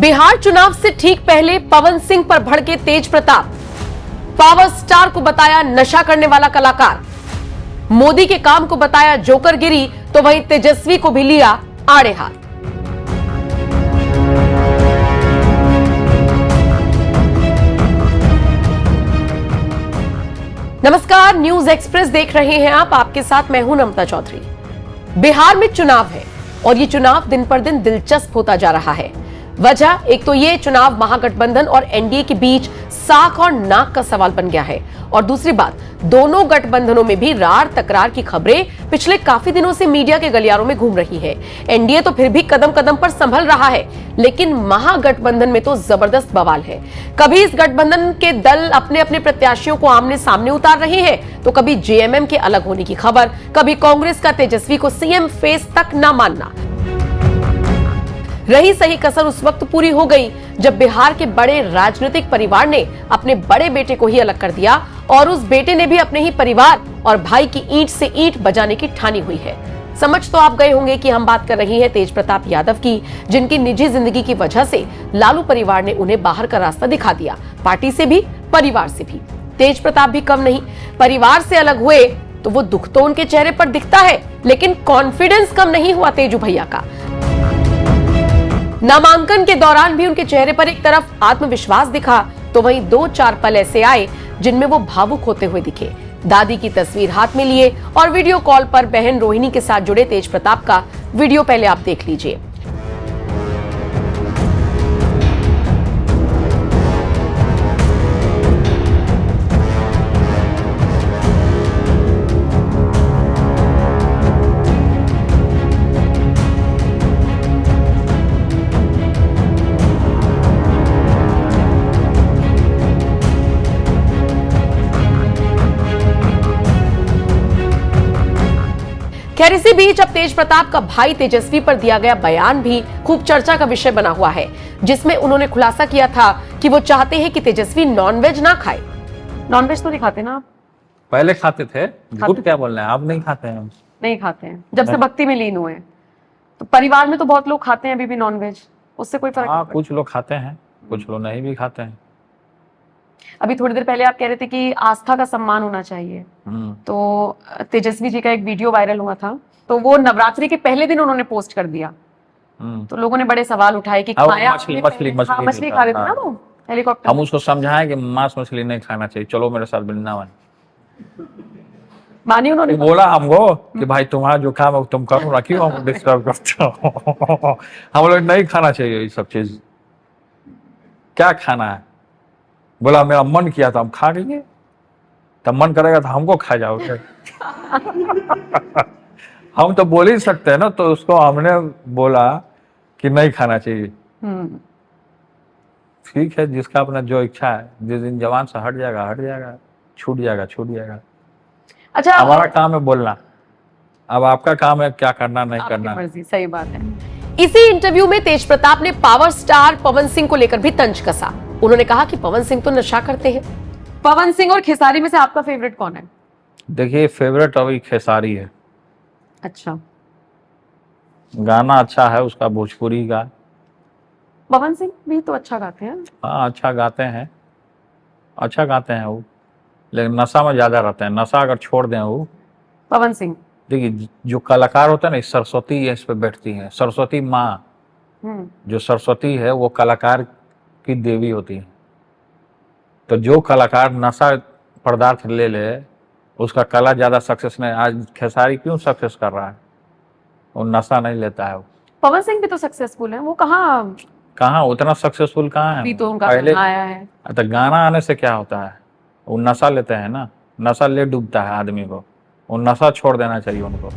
बिहार चुनाव से ठीक पहले पवन सिंह पर भड़के तेज प्रताप। पावर स्टार को बताया नशा करने वाला कलाकार। मोदी के काम को बताया जोकरगिरी, तो वहीं तेजस्वी को भी लिया आड़े हाथ। नमस्कार, न्यूज एक्सप्रेस देख रहे हैं आप। आपके साथ मैं हूं नमता चौधरी। बिहार में चुनाव है और ये चुनाव दिन पर दिन दिलचस्प होता जा रहा है। वजह एक तो ये चुनाव महागठबंधन और एनडीए के बीच साख और नाक का सवाल बन गया है, और दूसरी बात, दोनों गठबंधनों में भी रार तकरार की खबरें पिछले काफी दिनों से मीडिया के गलियारों में घूम रही है। एनडीए तो फिर भी कदम कदम पर संभल रहा है, लेकिन महागठबंधन में तो जबरदस्त बवाल है। कभी इस गठबंधन के दल अपने अपने प्रत्याशियों को आमने सामने उतार रहे हैं, तो कभी जेएमएम के अलग होने की खबर, कभी कांग्रेस का तेजस्वी को सीएम फेस तक न मानना। रही सही कसर उस वक्त पूरी हो गई जब बिहार के बड़े राजनीतिक परिवार ने अपने बड़े बेटे को ही अलग कर दिया, और उस बेटे ने भी अपने ही परिवार और भाई की ईंट से ईंट बजाने की ठानी हुई है। समझ तो आप गए होंगे कि हम बात कर रही हैं तेज प्रताप यादव की, जिनकी निजी जिंदगी की वजह से लालू परिवार ने उन्हें बाहर का रास्ता दिखा दिया, पार्टी से भी परिवार से भी। तेज प्रताप भी कम नहीं, परिवार से अलग हुए तो वो दुख तो उनके चेहरे पर दिखता है, लेकिन कॉन्फिडेंस कम नहीं हुआ तेजू भैया का। नामांकन के दौरान भी उनके चेहरे पर एक तरफ आत्मविश्वास दिखा, तो वहीं 2-4 पल ऐसे आए जिनमें वो भावुक होते हुए दिखे। दादी की तस्वीर हाथ में लिए और वीडियो कॉल पर बहन रोहिणी के साथ जुड़े तेज प्रताप का वीडियो पहले आप देख लीजिए। खैर, इसी बीच अब तेज प्रताप का भाई तेजस्वी पर दिया गया बयान भी खूब चर्चा का विषय बना हुआ है, जिसमें उन्होंने खुलासा किया था कि वो चाहते हैं कि तेजस्वी नॉनवेज ना खाए। नॉनवेज तो नहीं खाते ना आप? पहले खाते थे, झूठ क्या बोल रहे हैं, आप नहीं खाते हैं? नहीं खाते हैं, जब से भक्ति में लीन हुए। तो परिवार में तो बहुत लोग खाते हैं अभी भी नॉनवेज, उससे कोई फर्क नहीं? कुछ लोग खाते हैं, कुछ लोग नहीं भी खाते हैं। अभी थोड़ी देर पहले आप कह रहे थे कि आस्था का सम्मान होना चाहिए, तो तेजस्वी जी का एक वीडियो वायरल हुआ था, तो वो नवरात्रि के पहले दिन उन्होंने पोस्ट कर दिया। तो लोगों ने बड़े सवाल उठाए कि खाया मछली खा रहे थे ना वो हेलीकॉप्टर। हम उसको समझाएं कि मांस मछली नहीं खाना चाहिए, चलो मेरे साथ वृंदावन। मानी उन्होंने? बोला हमको कि भाई तुम्हारा जो काम है तुम करो, रखियो, हम डिस्टर्ब करते हो। हम लोग नहीं खाना चाहिए ये सब चीज। क्या खाना है? बोला मेरा मन किया था, हम खा गए। तब मन करेगा तो हमको खा जाओगे। हम तो बोल ही सकते हैं ना, तो उसको हमने बोला कि नहीं खाना चाहिए। ठीक है, जिसका अपना जो इच्छा है, जिस दिन जवान से हट जाएगा, छूट जाएगा। अच्छा, हमारा काम है बोलना, अब आपका काम है क्या करना नहीं करना। मर्जी, सही बात है। इसी इंटरव्यू में तेज प्रताप ने पावर स्टार पवन सिंह को लेकर भी तंज कसा। उन्होंने कहा कि पवन सिंह तो नशा करते हैं। पवन सिंह और खेसारी में से आपका फेवरेट कौन है? देखिए, फेवरेट अभी खेसारी है। अच्छा, गाना अच्छा है उसका, भोजपुरी का। पवन सिंह भी तो अच्छा गाते हैं। हाँ, अच्छा गाते हैं वो, लेकिन नशा में ज्यादा रहते हैं। नशा अगर छोड़ दें वो पवन सिंह, देखिए जो कलाकार होता है ना, सरस्वती इस पे बैठती है। सरस्वती माँ, जो सरस्वती है वो कलाकार की देवी होती है। तो जो कलाकार नशा पदार्थ ले उसका कला ज्यादा सक्सेस नहीं। आज खेसारी क्यों सक्सेस कर रहा है? वो नशा नहीं लेता है। पवन सिंह भी तो सक्सेसफुल है, वो कहाँ उतना सक्सेसफुल कहाँ है? तो उनका पहले आया है। तो गाना आने से क्या होता है? वो नशा लेते हैं ना, नशा ले डूबता है आदमी को। वो नशा छोड़ देना चाहिए उनको।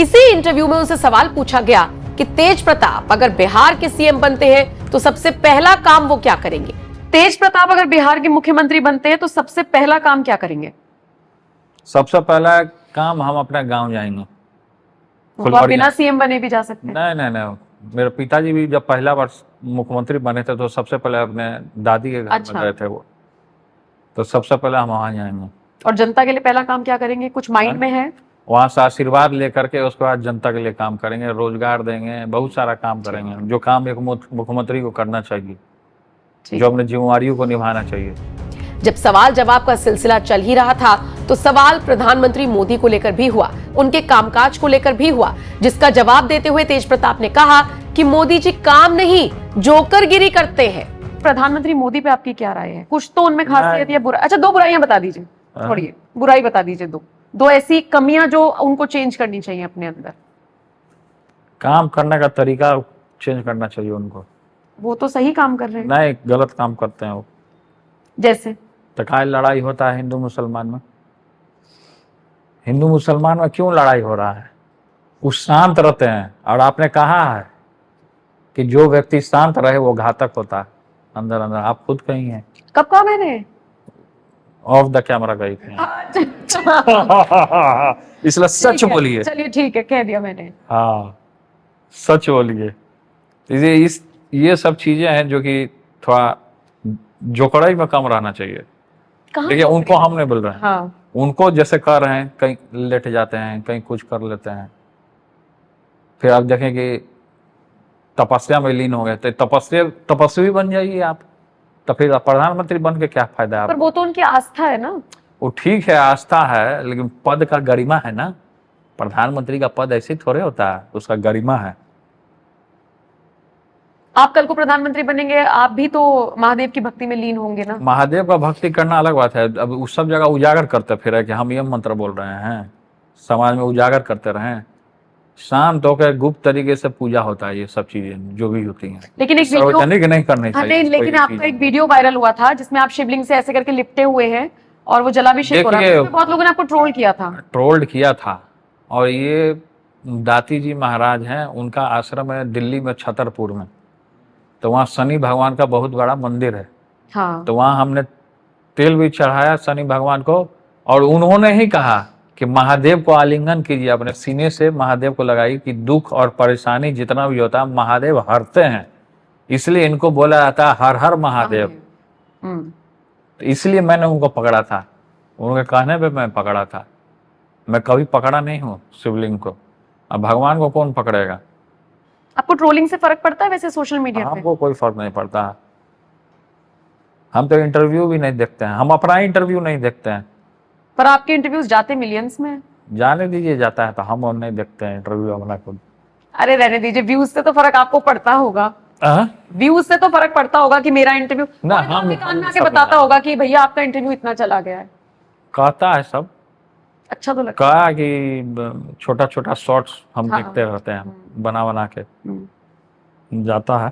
इसी इंटरव्यू में उनसे सवाल पूछा गया कि तेज प्रताप अगर बिहार के सीएम बनते हैं तो सबसे पहला काम वो क्या करेंगे। तेज प्रताप अगर बिहार के मुख्यमंत्री बनते हैं तो सबसे पहला काम क्या करेंगे? सबसे पहला काम, हम अपने गांव जाएंगे। बिना सीएम बने भी जा सकते हैं? नहीं, मेरे पिताजी भी जब पहला बार मुख्यमंत्री बने थे तो सबसे पहले अपने दादी के घर में गए थे वो। तो सबसे पहले हम वहां जाएंगे। और जनता के लिए पहला काम क्या करेंगे, कुछ माइंड में है? वहां से आशीर्वाद लेकर के उसके बाद जनता के लिए काम करेंगे, रोजगार देंगे, बहुत सारा काम करेंगे, जो काम एक मुख्यमंत्री को करना चाहिए, जो अपनी जिम्मेवारियों को निभाना चाहिए। जब सवाल जवाब का सिलसिला चल ही रहा था तो सवाल प्रधानमंत्री मोदी को लेकर भी हुआ, उनके कामकाज को लेकर भी हुआ, जिसका जवाब देते हुए तेज प्रताप ने कहा कि मोदी जी काम नहीं जोकरगिरी करते हैं। प्रधानमंत्री मोदी पे आपकी क्या राय है? कुछ तो उनमें खासियत या बुरा, अच्छा 2 बुराइयां बता दीजिए, थोड़ी बुराई बता दीजिए, 2 ऐसी कमियां जो उनको चेंज करनी चाहिए अपने अंदर। काम करने का तरीका चेंज करना चाहिए उनको। वो तो सही काम कर रहे हैं। नहीं, गलत काम करते हैं वो। जैसे तो काय लड़ाई होता है हिंदू मुसलमान में? हिंदू मुसलमान में क्यों लड़ाई हो रहा है? वो शांत रहते हैं, और आपने कहा है कि जो व्यक्ति शांत रहे वो घातक होता है अंदर अंदर। आप खुद कही हैं। कब कहा मैंने? ऑफ द कैमरा गई थी। इसलिए सच बोलिए। चलिए ठीक है, कह दिया मैंने। हाँ, सच बोलिए। ये सब चीजें हैं जो कि थोड़ा जोकड़ाई में कम रहना चाहिए। देखिए, उनको हम नहीं बोल रहे हैं। हाँ। उनको जैसे कर रहे हैं, कहीं लेट जाते हैं, कहीं कुछ कर लेते हैं, फिर आप देखें कि तपस्या में लीन हो गए, तो तपस्वी बन जाइए आप, तो फिर प्रधानमंत्री बन के क्या फायदा है? पर वो तो उनकी आस्था है ना। वो ठीक है, आस्था है, लेकिन पद का गरिमा है ना। प्रधानमंत्री का पद ऐसे थोड़े होता है, उसका गरिमा है। आप कल को प्रधानमंत्री बनेंगे, आप भी तो महादेव की भक्ति में लीन होंगे ना। महादेव का भक्ति करना अलग बात है। अब उस सब जगह उजागर करते फिर कि हम ये मंत्र बोल रहे हैं, समाज में उजागर करते रहें। शांत होकर गुप्त तरीके से पूजा होता है, ये सब चीजें जो भी होती हैं, लेकिन एक सार्वजनिक नहीं करनी चाहिए। लेकिन आपका एक वीडियो वायरल हुआ था जिसमें आप शिवलिंग से ऐसे करके लिपटे हुए हैं और वो जलाभिषेक हो रहा है। बहुत लोगों ने आपको ट्रोल किया था। और ये दाती जी महाराज हैं, उनका आश्रम है दिल्ली में छतरपुर में, तो वहाँ शनि भगवान का बहुत बड़ा मंदिर है। हाँ। तो वहाँ हमने तेल भी चढ़ाया शनि भगवान को, और उन्होंने ही कहा कि महादेव को आलिंगन कीजिए, अपने सीने से महादेव को लगाई कि दुख और परेशानी जितना भी होता है महादेव हरते हैं, इसलिए इनको बोला जाता है हर हर महादेव। तो इसलिए मैंने उनको पकड़ा था, उनके कहने पे मैं पकड़ा था। मैं कभी पकड़ा नहीं हूँ शिवलिंग को। अब भगवान को कौन पकड़ेगा? आपको ट्रोलिंग से फर्क पड़ता है वैसे सोशल मीडिया पे? हमको कोई फर्क नहीं पड़ता। हम तो इंटरव्यू भी नहीं देखते हैं, हम अपना इंटरव्यू नहीं देखते हैं। पर आपके इंटरव्यूज जाते मिलियंस में। जाने दीजिए, जाता है तो हम और नहीं देखते हैं इंटरव्यू अपना खुद। अरे रहने दीजिए, व्यूज से तो फर्क आपको पड़ता होगा। व्यूज से तो फर्क पड़ता होगा कि मेरा इंटरव्यू ना, हम कान में आके बताता होगा कि भैया आपका इंटरव्यू इतना चला गया है। कहता है सब। अच्छा तो लगता है। कहा कि छोटा छोटा शॉर्ट्स हम देखते रहते हैं, बना के जाता है।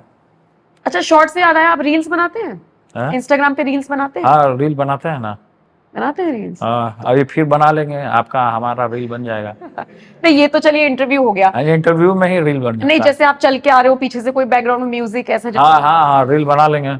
अच्छा, शॉर्ट से याद आया, आप रील्स बनाते हैं? इंस्टाग्राम पे रील्स बनाते हैं? हाँ, रील बनाते हैं ना। बनाते हैं रील्स? अभी फिर बना लेंगे, आपका हमारा रील बन जाएगा। नहीं, ये तो चलिए इंटरव्यू हो गया। इंटरव्यू में ही रील बन। नहीं, जैसे आप चल के आ रहे हो, पीछे से कोई बैकग्राउंड में म्यूजिक ऐसा। हाँ, रील बना लेंगे।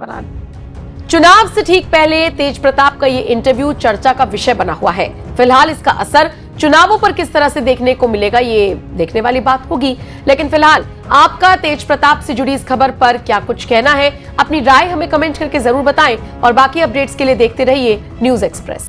चुनाव से ठीक पहले तेज प्रताप का ये इंटरव्यू चर्चा का विषय बना हुआ है। फिलहाल इसका असर चुनावों पर किस तरह से देखने को मिलेगा, ये देखने वाली बात होगी। लेकिन फिलहाल आपका तेज प्रताप से जुड़ी इस खबर पर क्या कुछ कहना है, अपनी राय हमें कमेंट करके जरूर बताएं, और बाकी अपडेट्स के लिए देखते रहिए न्यूज़ एक्सप्रेस।